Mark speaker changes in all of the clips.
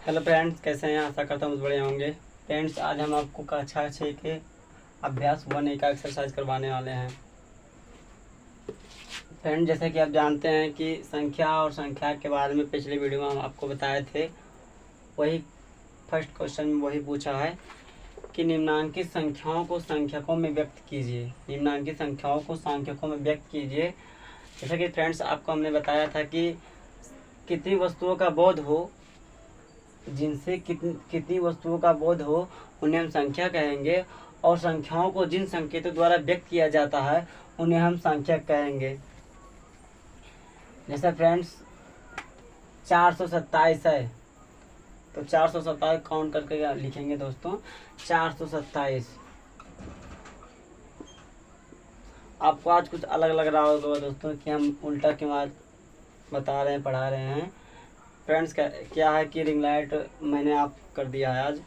Speaker 1: Hello friends, कैसे हैं? आशा करता हूँ बढ़िया होंगे। फ्रेंड्स, आज हम आपको कक्षा 6 के अभ्यास 1A का एक्सरसाइज करवाने वाले हैं। फ्रेंड, जैसे कि आप जानते हैं कि संख्या और संख्या के बारे में पिछले वीडियो में हम आपको बताए थे। वही फर्स्ट क्वेश्चन में वही पूछा है कि निम्नांकित संख्याओं को संख्यकों में व्यक्त कीजिए। निम्नांकित संख्याओं को संख्यकों में व्यक्त कीजिए। जैसे कि फ्रेंड्स, आपको हमने बताया था कि कितनी वस्तुओं का बोध हो, जिनसे कितनी वस्तुओं का बोध हो उन्हें हम संख्या कहेंगे, और संख्याओं को जिन संकेतों द्वारा व्यक्त किया जाता है उन्हें हम संख्यक कहेंगे। जैसे फ्रेंड्स 427 है, तो 427 काउंट करके लिखेंगे दोस्तों 427। आपको आज कुछ अलग लग रहा होगा दोस्तों कि हम उल्टा क्यों आज बता रहे हैं, पढ़ा रहे हैं। फ्रेंड्स, क्या है कि रिंग लाइट मैंने आप कर दिया है आज,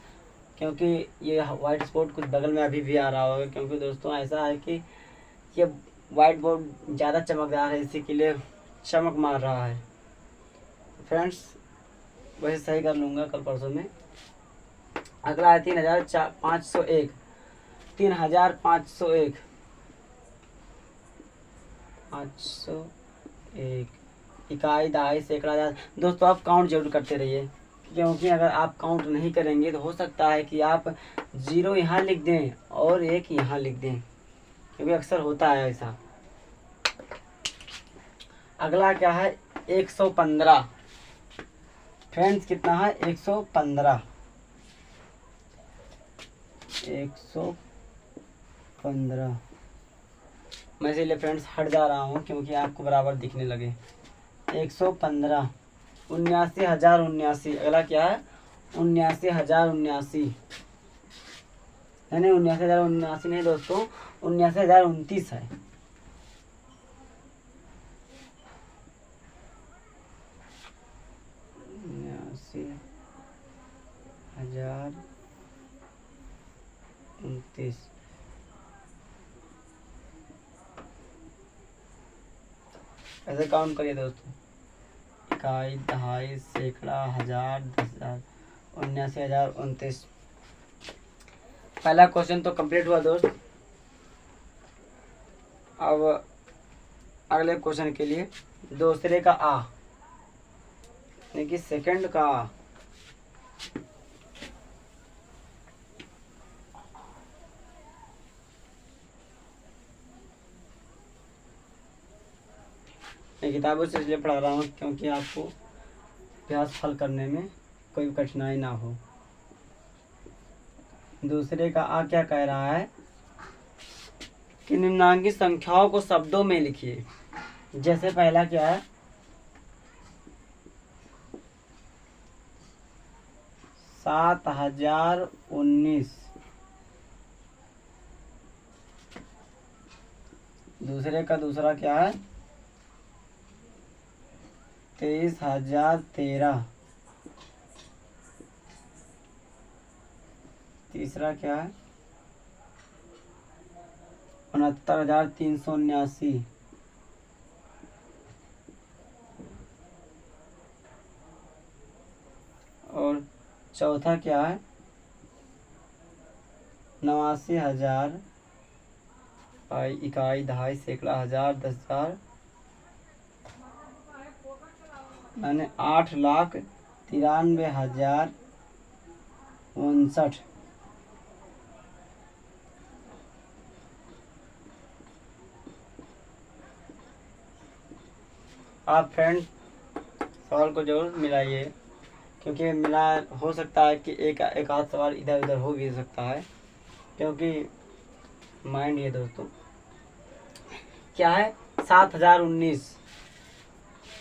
Speaker 1: क्योंकि ये वाइट स्पॉट कुछ बगल में अभी भी आ रहा होगा। क्योंकि दोस्तों ऐसा है कि ये वाइट बोर्ड ज़्यादा चमकदार है, इसी के लिए चमक मार रहा है। फ्रेंड्स, वैसे सही कर लूँगा कल परसों में। अगला है 3501। 3501 501 इकाई, दहाई, सैकड़ा, हजार। दोस्तों, आप काउंट जरूर करते रहिए, क्योंकि अगर आप काउंट नहीं करेंगे तो हो सकता है कि आप 0 यहाँ लिख दें और 1 यहाँ लिख दें, क्योंकि अक्सर होता है ऐसा। अगला क्या है? 115। फ्रेंड्स, कितना है? 115। 115। मैं इसलिए फ्रेंड्स हट जा रहा हूँ क्योंकि आपको बराबर दिखने लगे। 115। 79,079। अगला क्या है? 79,079। नहीं, 79,079 नहीं दोस्तों, 79,029 है। 79,029। ऐसे काउंट करिए दोस्तों। इकाई, दहाई, सैकड़ा, हजार, 10,000, 79,029। पहला क्वेश्चन तो कंप्लीट हुआ दोस्त। अब अगले क्वेश्चन के लिए दूसरे का आ, यानी कि सेकंड का आ। मैं किताबों से इसलिए पढ़ा रहा हूँ क्योंकि आपको अभ्यास हल करने में कोई कठिनाई ना हो। दूसरे का आ क्या कह रहा है कि निम्नांकित संख्याओं को शब्दों में लिखिए। जैसे पहला क्या है? 7,019। दूसरे का दूसरा क्या है? 23,013। तीसरा क्या है? 69,379। और चौथा क्या है? 89,000। इकाई, दहाई, सैकड़ा, हजार, 10,000, मैंने 8,93,059। आप फ्रेंड सवाल को जरूर मिलाइए, क्योंकि मिला हो सकता है कि एक आध सवाल इधर उधर हो भी सकता है, क्योंकि माइंड ये दोस्तों क्या है? 7,019।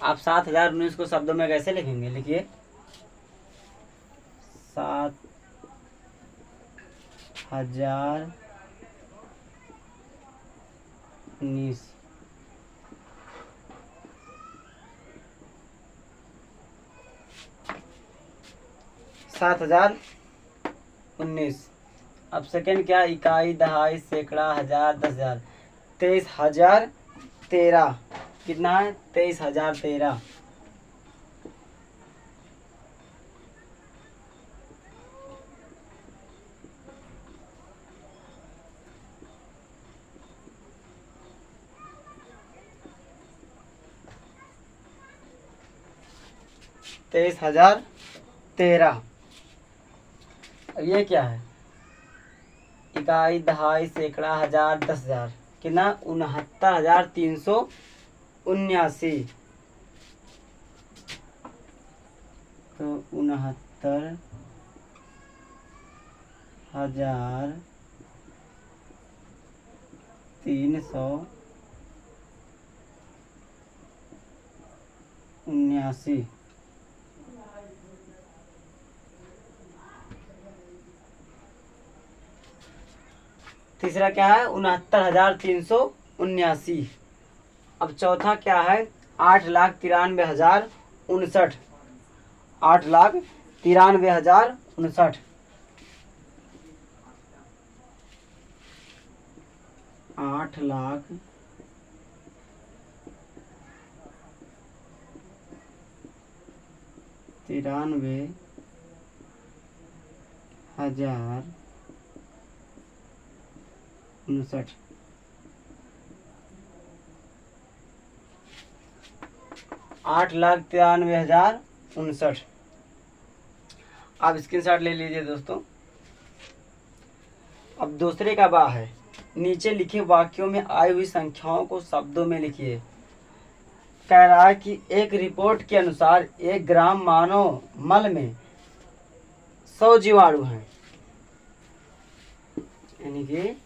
Speaker 1: आप 7,019 को शब्दों में कैसे लिखेंगे? लिखिए 7,019। 7,019। अब सेकंड क्या? इकाई, दहाई, सैकड़ा, हजार, 10,000। 23,013। कितना है? 23,013। 23,013। अब ये क्या है? इकाई, दहाई, सैकड़ा, हजार, 10,000। कितना? 69,379। तो 69,379। तीसरा क्या है? 69,379। अब चौथा क्या है? 8,93,059। 8,93,059। 8,93,059। 8,93,059। आप स्क्रीनशॉट ले लीजिए दोस्तों। अब दूसरे का बा है, नीचे लिखे वाक्यों में आई हुई संख्याओं को शब्दों में लिखिए। कह रहा है कि एक रिपोर्ट के अनुसार 1 ग्राम मानव मल में 100 जीवाणु हैं। यानी कि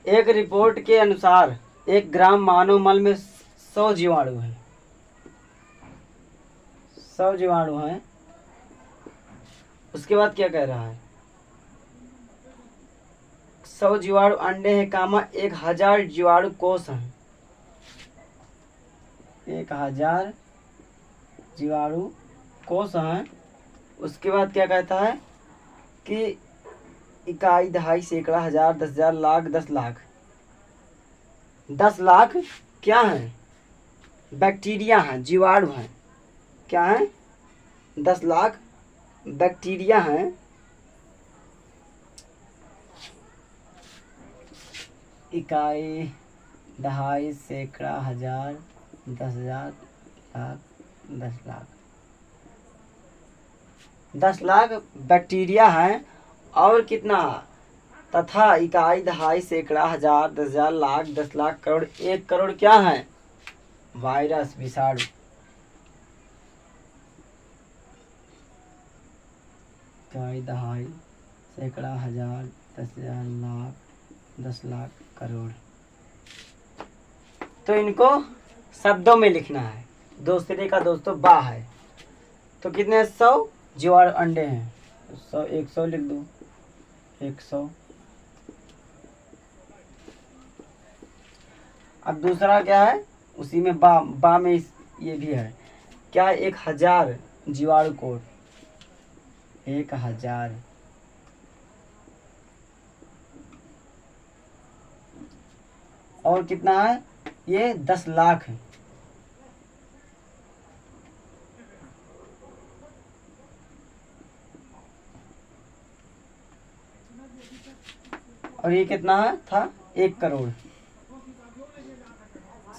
Speaker 1: एक रिपोर्ट के अनुसार 1 ग्राम मानव मल में 100 जीवाणु हैं। 100 जीवाणु हैं। उसके बाद क्या कह रहा है? 100 जीवाणु अंडे हैं, 1000 जीवाणु कोष हैं। 1000 जीवाणु कोष हैं। उसके बाद क्या कहता है कि इकाई, दहाई, सैकड़ा, हजार, 10,000, लाख, 10 लाख। 10 लाख क्या है? बैक्टीरिया हैं, जीवाणु हैं। क्या है? 10 लाख बैक्टीरिया हैं। इकाई, दहाई, सैकड़ा, हजार, 10,000, लाख, 10 लाख। 10 लाख बैक्टीरिया हैं। और कितना? तथा इकाई, दहाई, सैकड़ा, हजार, 10,000, लाख, 10 लाख, करोड़, 1 करोड़ क्या है? वायरस, विषाणु। इकाई, दहाई, सैकड़ा, हजार, 10,000, लाख, 10 लाख, करोड़। तो इनको शब्दों में लिखना है। दूसरे का दोस्तों बा है। तो कितने? 100 जीवाणु अंडे हैं। 100, 100 लिख दो। 100। अब दूसरा क्या है? उसी में बा में ये भी है। क्या? 1000 जीवाणु कोष। 1000। और कितना है? ये 10 लाख है। और ये कितना है? था 1 करोड़।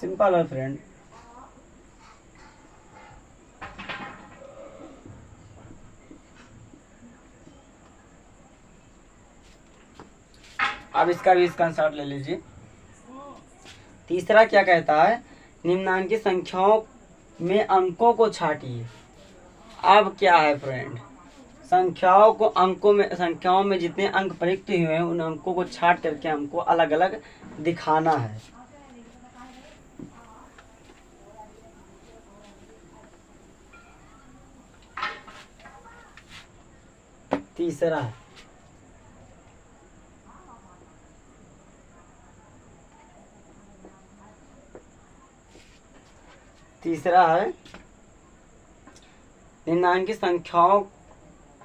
Speaker 1: सिंपल है फ्रेंड। अब इसका भी स्क्रीनशॉट ले लीजिए। तीसरा क्या कहता है? निम्नांकित संख्याओं में अंकों को छांटिए। अब क्या है फ्रेंड? संख्याओं को अंकों में, संख्याओं में जितने अंक प्रयुक्त हुए हैं उन अंकों को छांट करके हमको अलग अलग दिखाना है। तीसरा है निम्नांकित संख्याओं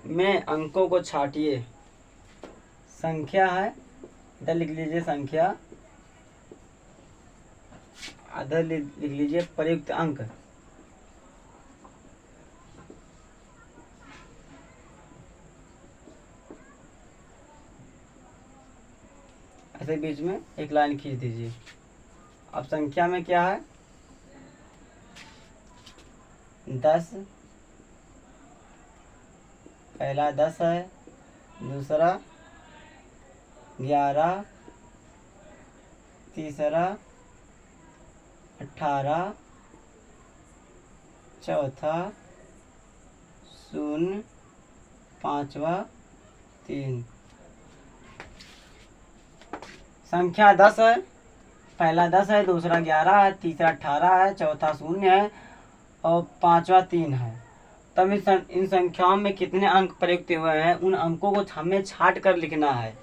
Speaker 1: में अंकों को छांटिए। संख्या है, इधर लिख लीजिए संख्या, इधर लिख लीजिए प्रयुक्त अंक। ऐसे बीच में एक लाइन खींच दीजिए। अब संख्या में क्या है, 10, पहला 10 है, दूसरा 11, तीसरा 18, चौथा 0, पांचवा 3। संख्या 10 है, पहला 10 है, दूसरा 11 है, तीसरा 18 है, चौथा 0 है और पांचवा 3 है। तब इन संख्याओं में कितने अंक प्रयुक्त हुए हैं उन अंकों को हमें छांट कर लिखना है।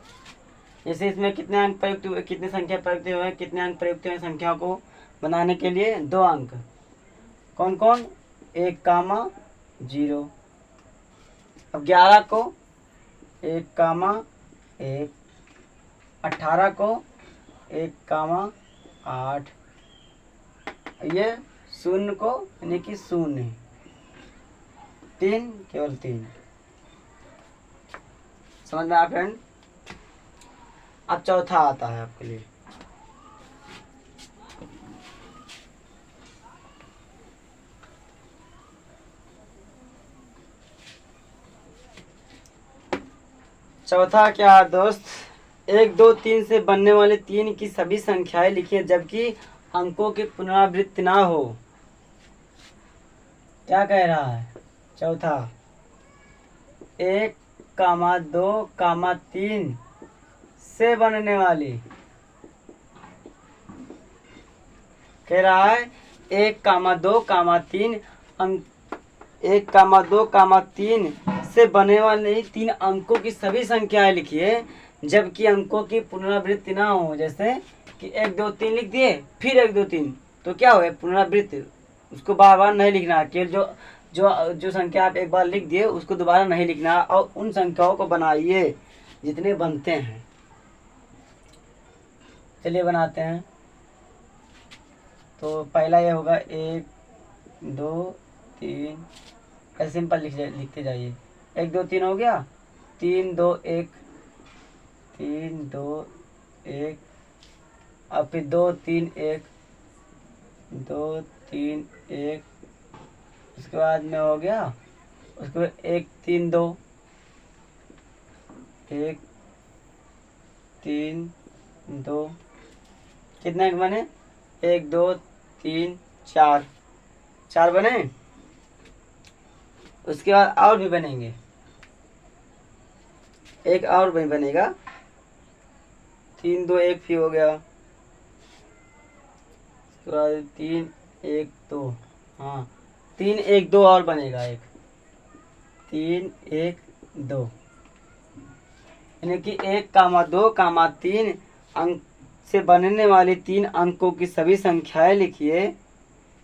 Speaker 1: जैसे इसमें कितने अंक प्रयुक्त हुए, कितनी संख्या प्रयुक्त हुए हैं, कितने अंक प्रयुक्त हुए संख्या को बनाने के लिए, 2 अंक। कौन कौन, 1, 0। अब 11 को 1, 18 को 1, 8, ये 0 को यानी कि 0, 3 केवल 3। समझ में आया फ्रेंड। अब चौथा आता है आपके लिए, चौथा क्या है दोस्त, 1, 2, 3 से बनने वाले 3 की सभी संख्याएं लिखिए जबकि अंकों की पुनरावृत्ति ना हो। क्या कह रहा है चौथा, 1, 2, 3 से बनने वाली, कह रहा है 1, 2, 3 अंक, 1, 2, 3 से बनने वाले 3 अंकों की सभी संख्याएं लिखिए जबकि अंकों की पुनरावृत्ति ना हो। जैसे कि 1, 2, 3 लिख दिए, फिर 1, 2, 3, तो क्या हुआ, पुनरावृत्ति, उसको बार बार नहीं लिखना। केवल जो जो जो संख्या आप एक बार लिख दिए उसको दोबारा नहीं लिखना और उन संख्याओं को बनाइए जितने बनते हैं। चलिए बनाते हैं। तो पहला ये होगा 1, 2, 3, ऐसे सिंपल लिखते जाइए। 1, 2, 3 हो गया, 3, 2, 1, 3, 2, 1, और फिर 2, 3, 1, 2, 3, 1, उसके बाद में हो गया, उसके बाद 1, 3, 2, 1, 3, 2, कितने बने, 1, 2, 3, 4 बने। उसके बाद और भी बनेंगे, एक और भी बनेगा, 3, 2, 1 फिर हो गया, उसके बाद 3, 1, 2, हाँ 3, 1, 2 और बनेगा, एक 3, 1, 2, यानी कि 1, 2, 3 अंक से बनने वाली 3 अंकों की सभी संख्याएं लिखिए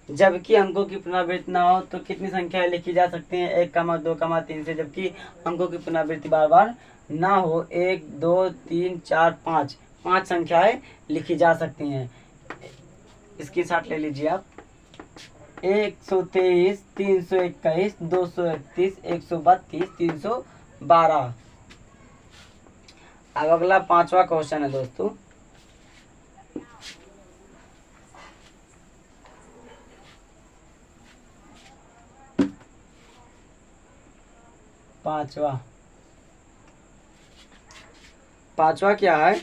Speaker 1: जबकि अंकों की पुनरावृत्ति ना हो। तो कितनी संख्याएं लिखी जा सकती हैं, 1, 2, 3 से जबकि अंकों की पुनरावृत्ति बार बार ना हो। 1, 2, 3, 4, 5 संख्याएं लिखी जा सकती हैं। इसकी साथ ले लीजिए आप, 123, 321, 231, 132, 312। अब अगला 5वां क्वेश्चन है दोस्तों, पांचवा क्या है,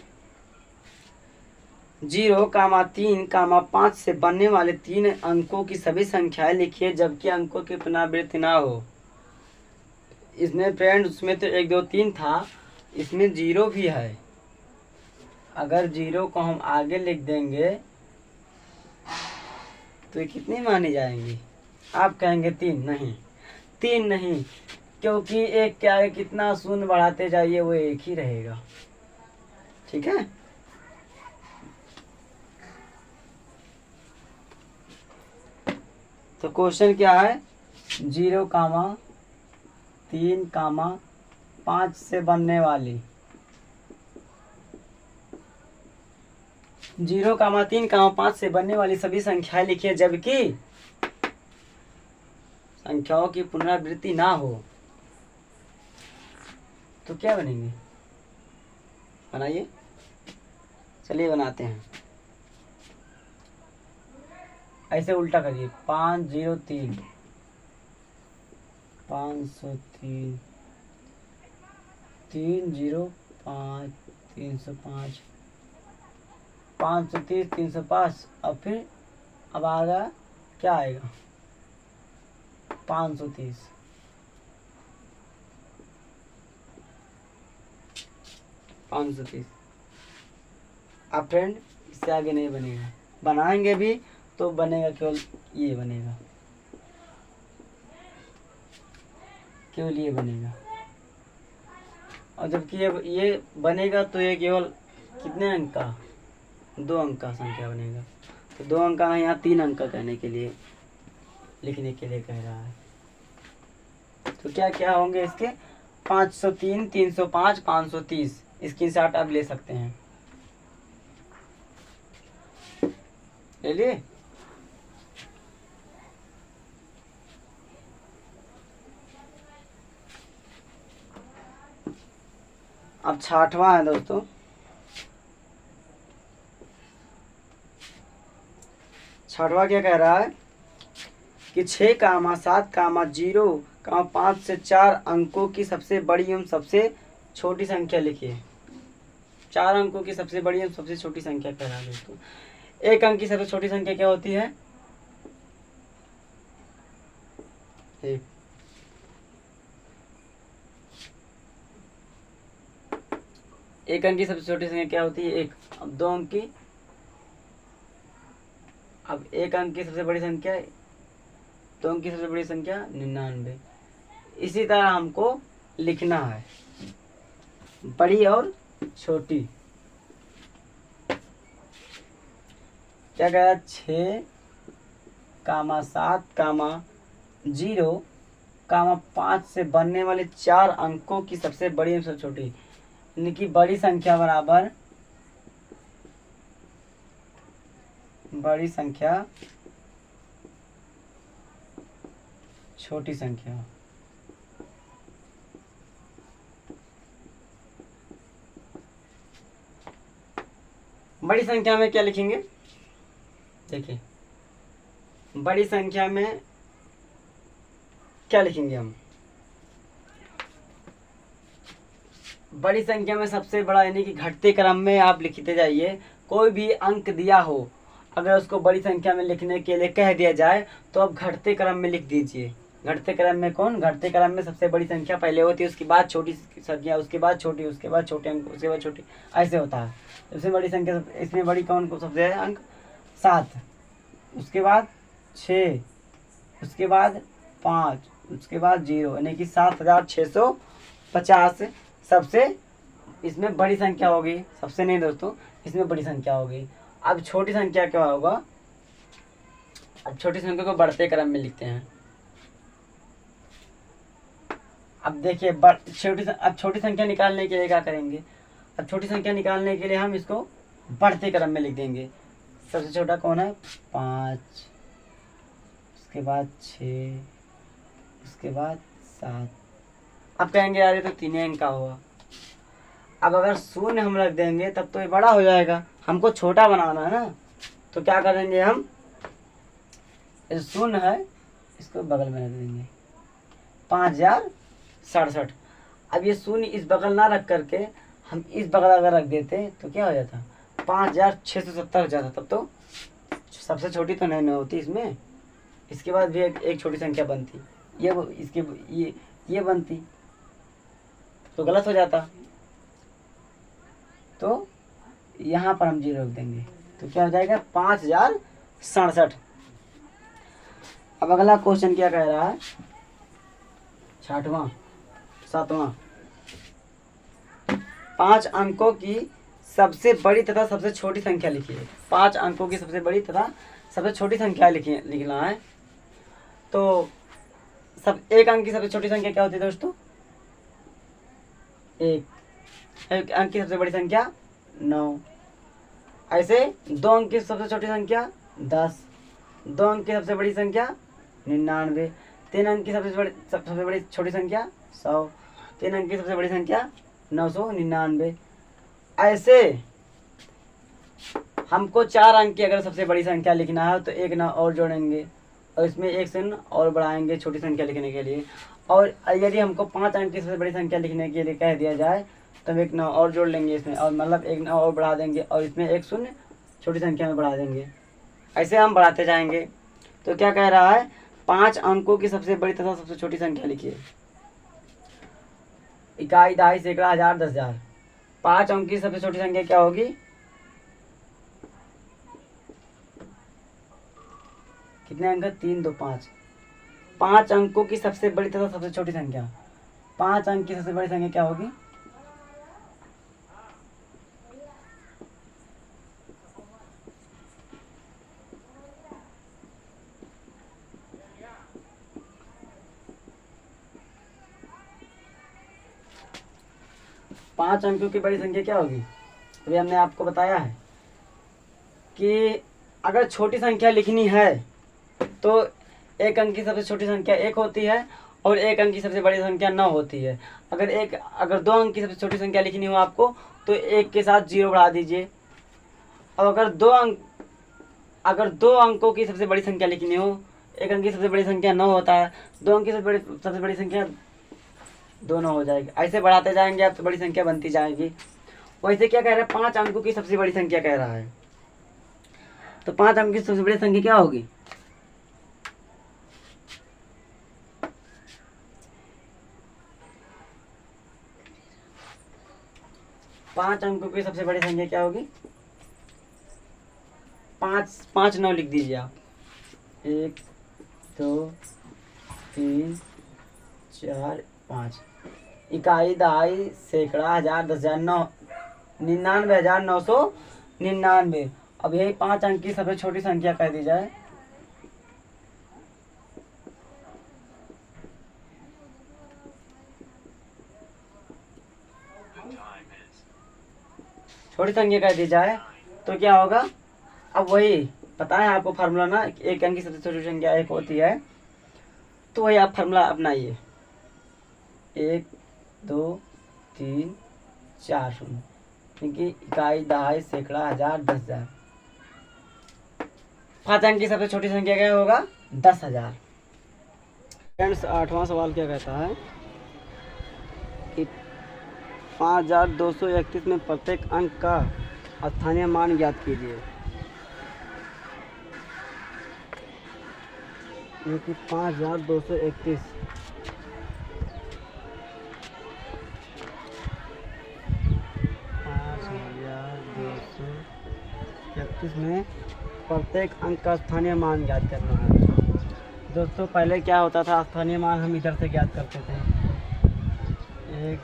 Speaker 1: 0, 3, 5 से बनने वाले 3 अंकों की सभी संख्याएं लिखिए जबकि अंकों की पुनरावृत्ति ना हो। इसमें फ्रेंड उसमें तो 1, 2, 3 था, इसमें 0 भी है। अगर 0 को हम आगे लिख देंगे तो ये कितनी मानी जाएंगी, आप कहेंगे 3 नहीं, 3 नहीं, क्योंकि एक के आगे कितना शून्य बढ़ाते जाइए वो एक ही रहेगा। ठीक है, तो क्वेश्चन क्या है, 0, 3, 5 से बनने वाली 0, 3, 5 से बनने वाली सभी संख्याएं लिखिए जबकि संख्याओं की पुनरावृत्ति ना हो। तो क्या बनेंगे, बनाइए। चलिए बनाते हैं। ऐसे उल्टा करिए, 503 503 305 305 530 305। अब फिर अब आएगा क्या आएगा 530। अब फ्रेंड इससे आगे नहीं बनेगा, बनाएंगे भी तो बनेगा केवल ये बनेगा, केवल ये बनेगा। और जबकि ये बनेगा तो ये केवल कितने अंक का, 2 अंक का संख्या बनेगा। तो 2 अंक का यहाँ 3 अंक का कहने के लिए, लिखने के लिए कह रहा है। तो क्या क्या होंगे इसके, 503 305 530। इसकी शॉट आप ले सकते हैं, ले लिए। अब 6वां है दोस्तों। 6वां क्या कह रहा है कि 6, 7, 0, 5 से 4 अंकों की सबसे बड़ी एवं सबसे छोटी संख्या लिखिए। 4 अंकों की सबसे बड़ी एवं सबसे छोटी संख्या कह रहा है दोस्तों। 1 अंक की सबसे छोटी संख्या क्या होती है, 1। 1 अंक की सबसे छोटी संख्या क्या होती है, 1। अब 2 अंक की, अब 1 अंक की सबसे बड़ी संख्या, 2 अंक की सबसे बड़ी संख्या 99। इसी तरह हमको लिखना है, बड़ी और छोटी। क्या कह रहा है, 6, 7, 0, 5 से बनने वाले 4 अंकों की सबसे बड़ी और सबसे छोटी, यानी कि बड़ी संख्या बराबर बड़ी संख्या छोटी संख्या। बड़ी संख्या में क्या लिखेंगे, देखिए बड़ी संख्या में क्या लिखेंगे हम, बड़ी संख्या में सबसे बड़ा, यानी कि घटते क्रम में आप लिखते जाइए। कोई भी अंक दिया हो, अगर उसको बड़ी संख्या में लिखने के लिए कह दिया जाए तो आप घटते क्रम में लिख दीजिए। घटते क्रम में कौन, घटते क्रम में सबसे बड़ी संख्या पहले होती है, उसके बाद छोटी संख्या, उसके बाद छोटी, उसके बाद छोटे अंक, उसके बाद छोटी, ऐसे होता है। सबसे बड़ी संख्या, इसमें बड़ी कौन को सबसे है अंक 7, उसके बाद 6, उसके बाद 5, उसके बाद 0, यानी कि 7650 सबसे इसमें बड़ी संख्या होगी। सबसे नहीं दोस्तों, इसमें बड़ी संख्या होगी। अब छोटी संख्या क्या होगा, अब छोटी संख्या को बढ़ते क्रम में लिखते हैं। अब देखिए अब छोटी संख्या निकालने के लिए क्या करेंगे, अब छोटी संख्या निकालने के लिए हम इसको बढ़ते क्रम में लिख देंगे। सबसे छोटा कौन है, 5, उसके बाद 6, उसके बाद 7। अब कहेंगे यार ये तो 3 अंक का हुआ। अब अगर 0 हम रख देंगे तब तो ये बड़ा हो जाएगा, हमको छोटा बनाना है ना। तो क्या करेंगे हम, 0 है इसको बगल में रख देंगे, 5067। अब ये 0 इस बगल ना रख करके हम इस बगल अगर रख देते तो क्या हो जाता, 5670 हो जाता। तब तो सबसे छोटी तो नहीं होती इसमें, इसके बाद भी एक छोटी संख्या बनती, ये बनती तो गलत हो जाता। तो यहाँ पर हम 0 रख देंगे तो क्या हो जाएगा 5067। अब अगला क्वेश्चन क्या कह रहा है, 6वां 7वां। 5 अंकों की सबसे बड़ी तथा सबसे छोटी संख्या लिखिए। 5 अंकों की सबसे बड़ी तथा सबसे छोटी संख्या लिखना है। तो 1 अंक की सबसे छोटी संख्या क्या होती है दोस्तों, 1 अंक की सबसे बड़ी संख्या 9। ऐसे 2 अंक की सबसे छोटी संख्या 10, 2 अंक की सबसे बड़ी संख्या 99, 3 अंक की सबसे बड़ी छोटी संख्या 100, 3 अंक की सबसे बड़ी संख्या 999। ऐसे हमको 4 अंक की अगर सबसे बड़ी संख्या लिखना है तो एक ना और जोड़ेंगे और इसमें एक शून्य और बढ़ाएंगे छोटी संख्या लिखने के लिए। और यदि हमको 5 अंक की सबसे बड़ी संख्या लिखने के लिए कह दिया जाए तो हम एक ना और जोड़ लेंगे इसमें, और मतलब एक ना और बढ़ा देंगे और इसमें एक शून्य छोटी संख्या में बढ़ा देंगे। ऐसे हम बढ़ाते जाएंगे। तो क्या कह रहा है, 5 अंकों की सबसे बड़ी तथा सबसे छोटी संख्या लिखिए। इकाई, दहाई, सैकड़ा, हजार, 10,000। 5 अंक की सबसे छोटी संख्या क्या होगी? कितने अंक? 3, 2, 5। 5 अंकों की सबसे बड़ी तथा सबसे छोटी संख्या, 5 अंक की सबसे बड़ी संख्या क्या होगी? पांच अंकों की बड़ी संख्या क्या होगी? अभी हमने आपको बताया है कि अगर छोटी संख्या लिखनी है तो एक अंक की सबसे छोटी संख्या 1 होती है और एक अंक की सबसे बड़ी संख्या 9 होती है। अगर 2 अंक की सबसे छोटी संख्या लिखनी हो आपको तो 1 के साथ 0 बढ़ा दीजिए। और अगर दो अंकों की सबसे बड़ी संख्या लिखनी हो, एक अंक की सबसे बड़ी संख्या 9 होता है, 2 अंक की सबसे बड़ी संख्या 2 हो जाएगी। ऐसे बढ़ाते जाएंगे आप तो बड़ी संख्या बनती जाएगी। वैसे क्या कह रहा है, 5 अंकों की सबसे बड़ी संख्या कह रहा है, तो 5 अंकों की सबसे बड़ी संख्या क्या होगी? पांच अंकों की सबसे बड़ी संख्या क्या होगी? 5 9 लिख दीजिए आप। 1 2 3 4 5। इकाई, दहाई, सैकड़ा, हजार, 10,000, 99,999। अब यही 5 अंक की सबसे छोटी संख्या कह दी जाए। छोटी संख्या कह दी जाए तो क्या होगा? अब वही पता है आपको फार्मूला ना, एक अंक की सबसे छोटी संख्या 1 होती है, तो वही आप फार्मूला अपनाइए। 1 2 3 4 शून्य, क्योंकि इकाई, दहाई, सैकड़ा, हजार, 10,000। 5 अंक की सबसे छोटी संख्या क्या होगा? 10,000। फ्रेंड्स, 8वां सवाल क्या कहता है कि 5,231 में प्रत्येक अंक का स्थानीय मान ज्ञात कीजिए। ये कि 5,231 में प्रत्येक अंक का स्थानीय मान ज्ञात करना है। दोस्तों, पहले क्या होता था, स्थानीय मान हम इधर से ज्ञात करते थे। एक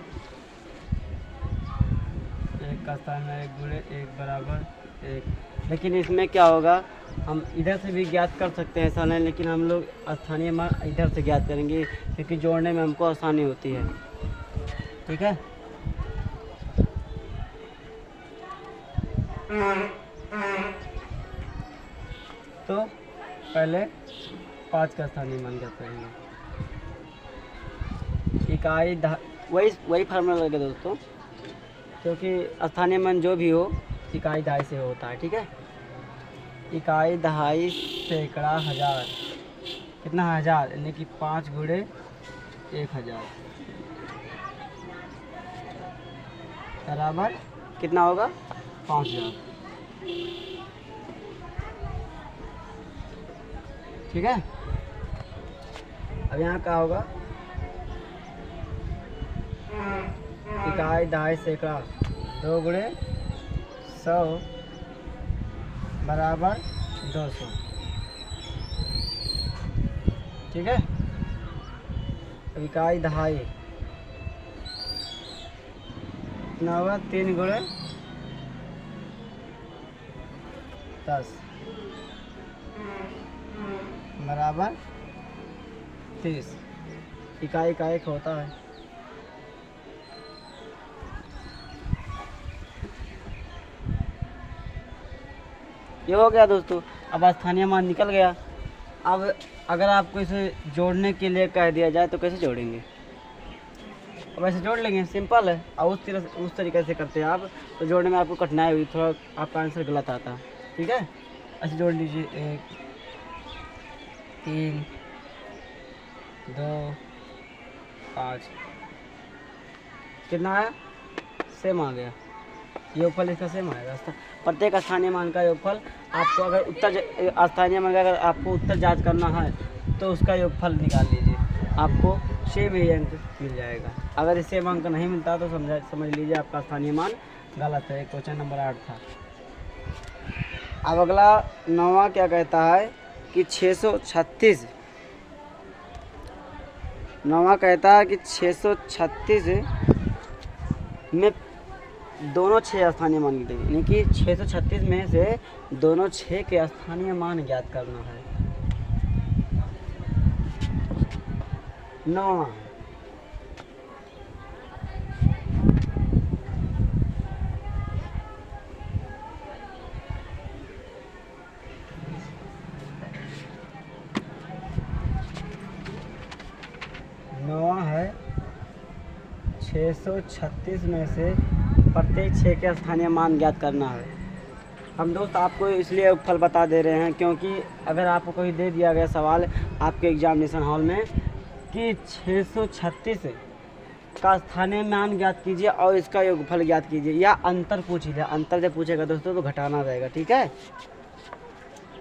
Speaker 1: का स्थान में 1 गुणे 1 बराबर 1। लेकिन इसमें क्या होगा, हम इधर से भी ज्ञात कर सकते हैं ऐसा नहीं, लेकिन हम लोग स्थानीय मान इधर से ज्ञात करेंगे क्योंकि जोड़ने में हमको आसानी होती है। ठीक है, तो पहले 5 का स्थानीय मान ज्ञात करेंगे। इकाई, वही फार्मूला लगे दोस्तों, क्योंकि स्थानीय मान जो भी हो इकाई, दहाई से होता है। ठीक है, इकाई, दहाई, सैकड़ा, हजार, कितना? 1000, यानी कि 5 गुणे 1000 बराबर कितना होगा? 5,000। ठीक है, अब यहाँ क्या होगा? इकाई, दहाई, सैकड़ा, 2 गुणे 100 बराबर 200। ठीक है, इकाई, दहाई कितना होगा? 3 गुणे 10 बराबर 30। इकाई का 1 होता है। ये हो गया दोस्तों। अब स्थानीय मान निकल गया। अब अगर आपको इसे जोड़ने के लिए कह दिया जाए तो कैसे जोड़ेंगे? अब ऐसे जोड़ लेंगे, सिंपल है। और उस तरीके से करते हैं आप तो जोड़ने में आपको कठिनाई हुई, थोड़ा आपका आंसर गलत आता है। ठीक है, ऐसे जोड़ लीजिए 1 3 2 5 कितना आया, सेम आ गया। योगफल इसका सेम आएगा। प्रत्येक स्थानीय मान का योगफल आपको अगर स्थानीय मान का अगर आपको उत्तर जांच करना है तो उसका योगफल निकाल लीजिए, आपको सेम ही अंक मिल जाएगा। अगर इस सेम अंक नहीं मिलता तो समझ लीजिए आपका स्थानीय मान गलत है। क्वेश्चन नंबर 8 था। अब अगला 9वां क्या कहता है कि 636, 9वां कहता है कि 636 में दोनों 6 स्थानीय मान गिनेंगे, यानी कि 636 में से दोनों 6 के स्थानीय मान ज्ञात करना है। 9वां 9वां है 636 में से प्रत्येक 6 के स्थानीय मान ज्ञात करना है। हम दोस्त आपको इसलिए फल बता दे रहे हैं क्योंकि अगर आपको कोई दे दिया गया सवाल आपके एग्जामिनेशन हॉल में कि 636 का स्थानीय मान ज्ञात कीजिए और इसका योगफल ज्ञात कीजिए, या अंतर पूछ लिया, अंतर जब पूछेगा दोस्तों तो घटाना रहेगा, ठीक है।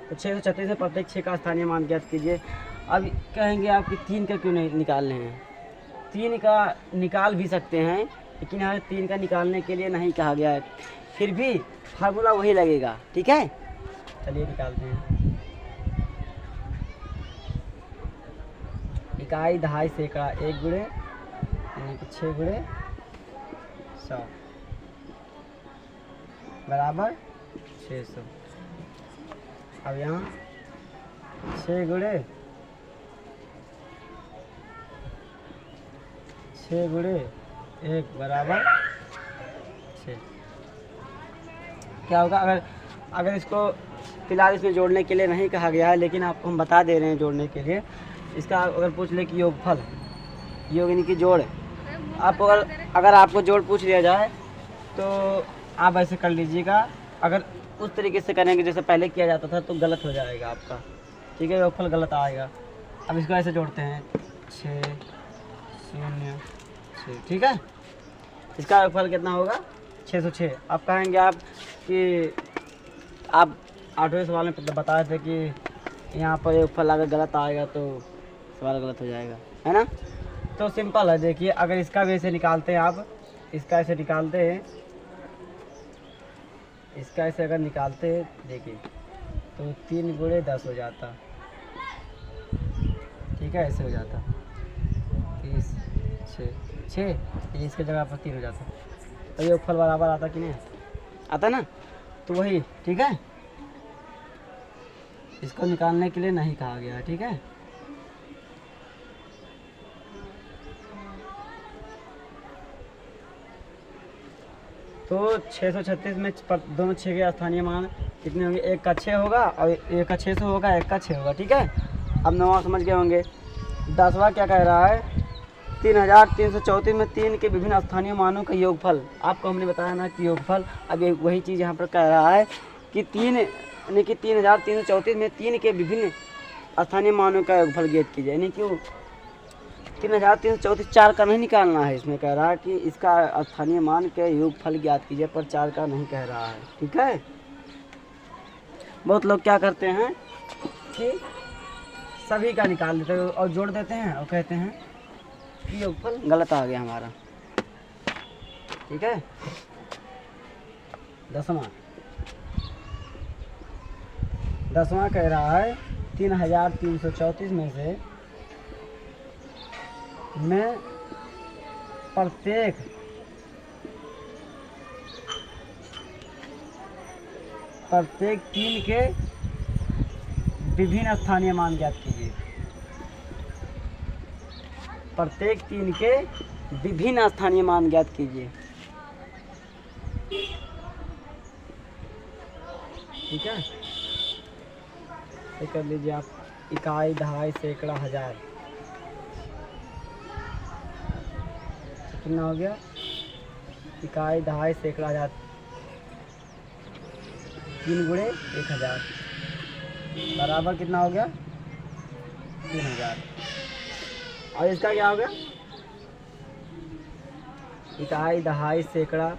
Speaker 1: तो 636 से प्रत्येक 6 का स्थानीय मान ज्ञात कीजिए। अब कहेंगे आपकी 3 का क्यों नहीं निकालने हैं, 3 का निकाल भी सकते हैं, लेकिन हमें 3 का निकालने के लिए नहीं कहा गया है, फिर भी फार्मूला वही लगेगा, ठीक है। चलिए निकालते हैं। इकाई दहाई सैकड़ा 1 गुणे यानी कि 6 गुणे 100 बराबर 600। अब यहाँ 6 गुणे 1 बराबर 6। क्या होगा अगर इसको फिलहाल इसमें जोड़ने के लिए नहीं कहा गया है, लेकिन आपको हम बता दे रहे हैं जोड़ने के लिए। इसका अगर पूछ ले कि योगफल, योग यानी कि जोड़, आपको अगर आपको जोड़ पूछ लिया जाए तो आप ऐसे कर लीजिएगा। अगर उस तरीके से करेंगे जैसे पहले किया जाता था तो गलत हो जाएगा आपका, ठीक है, योगफल गलत आएगा। अब इसको ऐसे जोड़ते हैं 6 0 6, ठीक है। इसका योगफल कितना होगा 606। अब कहेंगे आप कि आप 8वें सवाल में बताए थे कि यहाँ पर योगफल अगर गलत आएगा तो सवाल गलत हो जाएगा, है ना। तो सिंपल है, देखिए अगर इसका भी ऐसे निकालते हैं, आप इसका ऐसे निकालते हैं, इसका ऐसे अगर निकालते हैं देखिए तो 3 गुणे 10 हो जाता, ठीक है, ऐसे हो जाता 30 6 इसके जगह पर 3 हो जाता, तो योगफल बराबर आता कि नहीं आता ना, तो वही, ठीक है। इसको निकालने के लिए नहीं कहा गया, ठीक है। तो 636 में दोनों 6 के स्थानीय मान कितने होंगे, 1 का 6 होगा और 1 का 600 होगा, 1 का 6 होगा, ठीक है। अब 9वां समझ गए होंगे। 10वां क्या कह रहा है, 3334 में 3 के विभिन्न स्थानीय मानों का योगफल। आपको हमने बताया ना कि योगफल, अब ये वही चीज़ यहाँ पर कह रहा है कि 3 यानी कि 3334 में 3 के विभिन्न स्थानीय मानों का योगफल ज्ञात कीजिए, यानी कि 3334 4 का नहीं निकालना है, इसमें कह रहा है कि इसका स्थानीय मान के योगफल ज्ञात कीजिए, पर 4 का नहीं कह रहा है, ठीक है। बहुत लोग क्या करते हैं कि सभी का निकाल देते हैं और जोड़ देते हैं और कहते हैं कि योगफल गलत आ गया हमारा, ठीक है। 10वां कह रहा है 3334 में से मैं प्रत्येक प्रत्येक 3 के विभिन्न स्थानीय मान ज्ञात कीजिए। प्रत्येक 3 के विभिन्न स्थानीय मान ज्ञात कीजिए, ठीक है। ये कर लीजिए आप, इकाई दहाई सैकड़ा हजार कितना हो गया, इकाई दहाई सैकड़ा हजार 3 गुणे 1000 बराबर कितना हो गया 3000। और इसका क्या हो गया इकाई दहाई सैकड़ा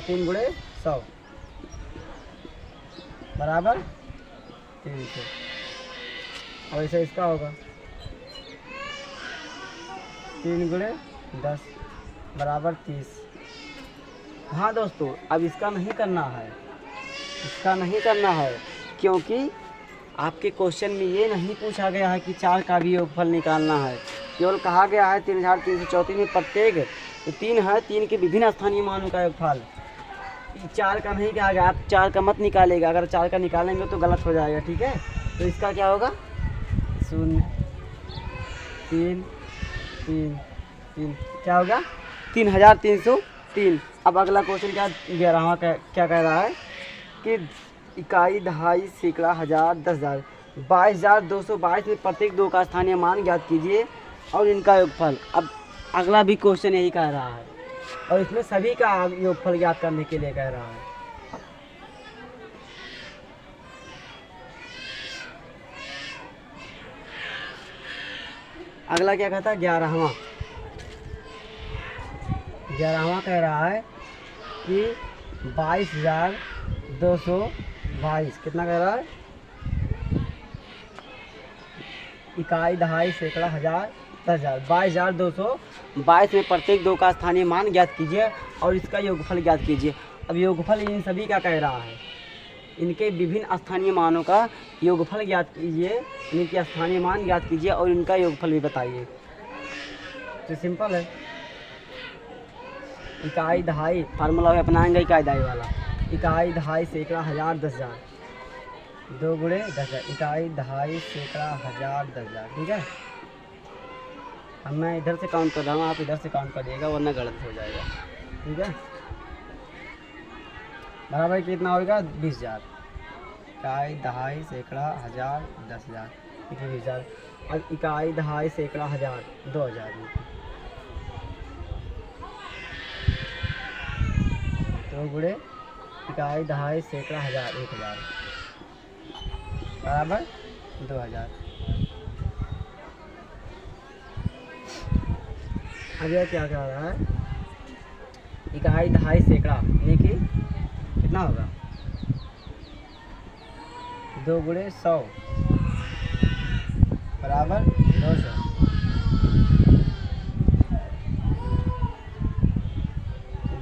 Speaker 1: 3 गुणे 100 बराबर 300। और ऐसे इसका होगा 3 गुणे 10 बराबर 30। हाँ दोस्तों, अब इसका नहीं करना है, क्योंकि आपके क्वेश्चन में ये नहीं पूछा गया है कि 4 का भी योगफल निकालना है। केवल कहा गया है 3334 में प्रत्येक तो 3 है, 3 के विभिन्न स्थानीय मानों का योगफल। 4 का नहीं कहा गया, आप 4 का मत निकालेगा। अगर 4 का निकालेंगे तो गलत हो जाएगा, ठीक है। तो इसका क्या होगा 0 3 3 3 क्या हो गया 3303। अब अगला क्वेश्चन क्या 11वां क्या कह रहा है कि इकाई दहाई सैकड़ा हजार 10,000 22,222 में प्रत्येक 2 का स्थानीय मान ज्ञात कीजिए और इनका योगफल। अब अगला भी क्वेश्चन यही कह रहा है और इसमें सभी का योगफल ज्ञात करने के लिए कह रहा है। अगला क्या कहता है 11वां कह रहा है कि 22,222 कितना कह रहा है इकाई दहाई सैकड़ा हजार 10,000 22,222 में प्रत्येक 2 का स्थानीय मान ज्ञात कीजिए और इसका योगफल ज्ञात कीजिए। अब योगफल इन सभी का कह रहा है, इनके विभिन्न स्थानीय मानों का योगफल ज्ञात कीजिए, इनके स्थानीय मान ज्ञात कीजिए और इनका योगफल भी बताइए। तो सिंपल है, इकाई दहाई फार्मूला अपनाएंगे इकाई दहाई वाला। इकाई दहाई सैकड़ा हजार 10,000 2 गुणे 10,000 इकाई दहाई सैकड़ा हजार 10,000, ठीक है। अब मैं इधर से काउंट कर रहा हूँ, आप इधर से काउंट करिएगा वरना गलत हो जाएगा, ठीक है। बराबर कितना होगा 20,000 इकाई दहाई सैकड़ा हजार 10,000 20,000। अब इकाई दहाई सैकड़ा हजार 2,000 2 गुणे इकाई दहाई सैकड़ा हजार 1,000 बराबर 2,000। अब यह क्या कह रहा है इकाई दहाई सैकड़ा यानी कि कितना होगा 2 गुणे 100 बराबर 200।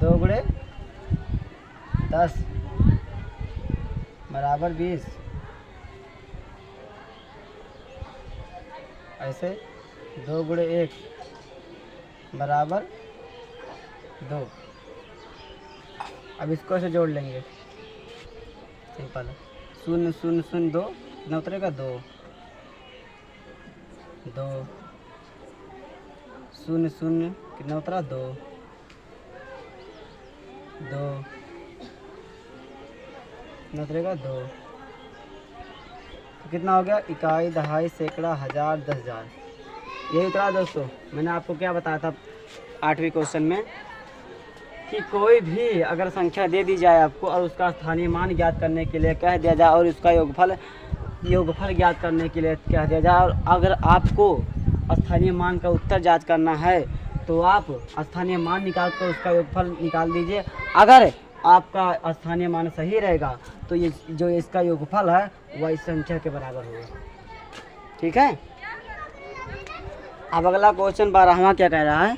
Speaker 1: 2 गुणे 10 बराबर 20। ऐसे 2 गुणे 1 बराबर 2। अब इसको ऐसे जोड़ लेंगे, सिंपल 0 0 0 2 कितना उतरेगा 2 2 0 0 कितना उतरा 2 2 कितना उतरेगा 2। तो कितना हो गया इकाई दहाई सैकड़ा हजार 10,000 यही उतरा दोस्तों। मैंने आपको क्या बताया था 8वें क्वेश्चन में कि कोई भी अगर संख्या दे दी जाए आपको और उसका स्थानीय मान ज्ञात करने के लिए कह दिया जाए और उसका योगफल ज्ञात करने के लिए कह दिया जाए और अगर आपको स्थानीय मान का उत्तर ज्ञात करना है तो आप स्थानीय मान निकाल कर उसका योगफल निकाल दीजिए। अगर आपका स्थानीय मान सही रहेगा तो ये जो इसका योगफल है वह इस संख्या के बराबर होगा, ठीक है। अब अगला क्वेश्चन 12वां क्या कह रहा है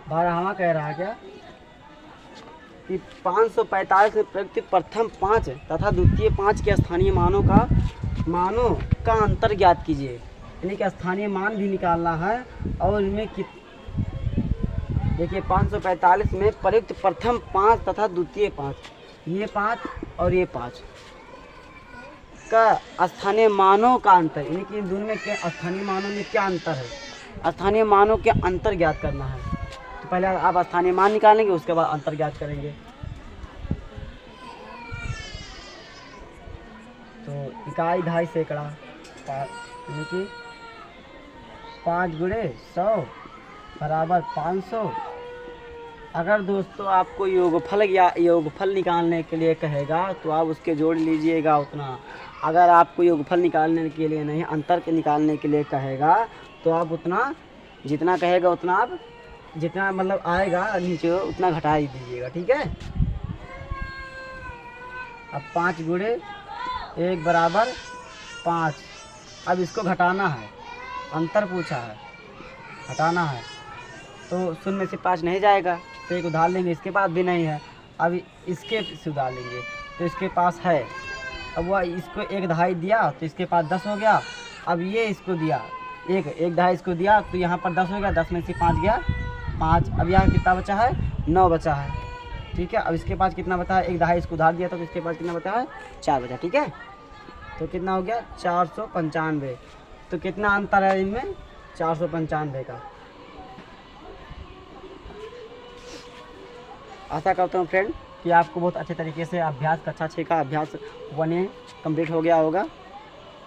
Speaker 1: 12वां कह रहा है क्या कि 545 में प्रयुक्त प्रथम 5 तथा द्वितीय 5 के स्थानीय मानों का अंतर ज्ञात कीजिए। यानी कि स्थानीय मान भी निकालना है और इनमें देखिए 545 में प्रयुक्त प्रथम 5 तथा द्वितीय 5 ये 5 और ये 5 का स्थानीय मानों का अंतर, यानी कि इन दोनों में क्या स्थानीय मानों में क्या अंतर है, स्थानीय मानों के अंतर ज्ञात करना है। तो पहले आप स्थानीय मान निकालेंगे, उसके बाद अंतर ज्ञात करेंगे। तो इकाई दहाई सैकड़ा, यानी कि 5 गुणे 100 बराबर 500। अगर दोस्तों आपको योगफल या योगफल निकालने के लिए कहेगा तो आप उसके जोड़ लीजिएगा उतना। अगर आपको योगफल निकालने के लिए नहीं, अंतर के निकालने के लिए कहेगा तो आप उतना, जितना कहेगा उतना आप, जितना मतलब आएगा नीचे उतना घटा ही दीजिएगा, ठीक है। अब 5 गुणे 1 बराबर 5। अब इसको घटाना है, अंतर पूछा है, घटाना है तो शून्य में से 5 नहीं जाएगा तो एक उधार लेंगे, इसके पास भी नहीं है। अब इसके से उधार लेंगे तो इसके पास है। अब वह इसको 1 दहाई दिया तो इसके पास 10 हो गया। अब ये इसको दिया, एक दहाई इसको दिया तो यहाँ पर 10 हो गया, 10 में से 5 गया 5। अब यहाँ कितना बचा है, 9 बचा है, ठीक है। अब इसके पास कितना बचा है, 1 दहाई इसको उधार दिया तो इसके पास कितना बचा है, 4 बचा, ठीक है। तो कितना हो गया, 495। तो कितना अंतर है इनमें, 495 का। आशा करता हूँ फ्रेंड कि आपको बहुत अच्छे तरीके से अभ्यास, कक्षा 6 का अभ्यास 1A कंप्लीट हो गया होगा।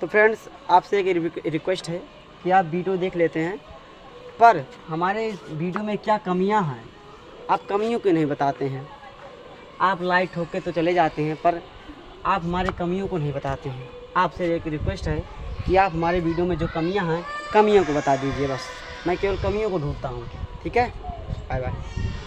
Speaker 1: तो फ्रेंड्स आपसे एक रिक्वेस्ट है कि आप वीडियो देख लेते हैं, पर हमारे इस वीडियो में क्या कमियां हैं, आप कमियों क्यों नहीं बताते हैं। आप लाइक ठोक के तो चले जाते हैं, पर आप हमारे कमियों को नहीं बताते हैं। आपसे एक रिक्वेस्ट है कि आप हमारे वीडियो में जो कमियां हैं, कमियों को बता दीजिए। बस मैं केवल कमियों को ढूंढता हूँ, ठीक है। Bye bye.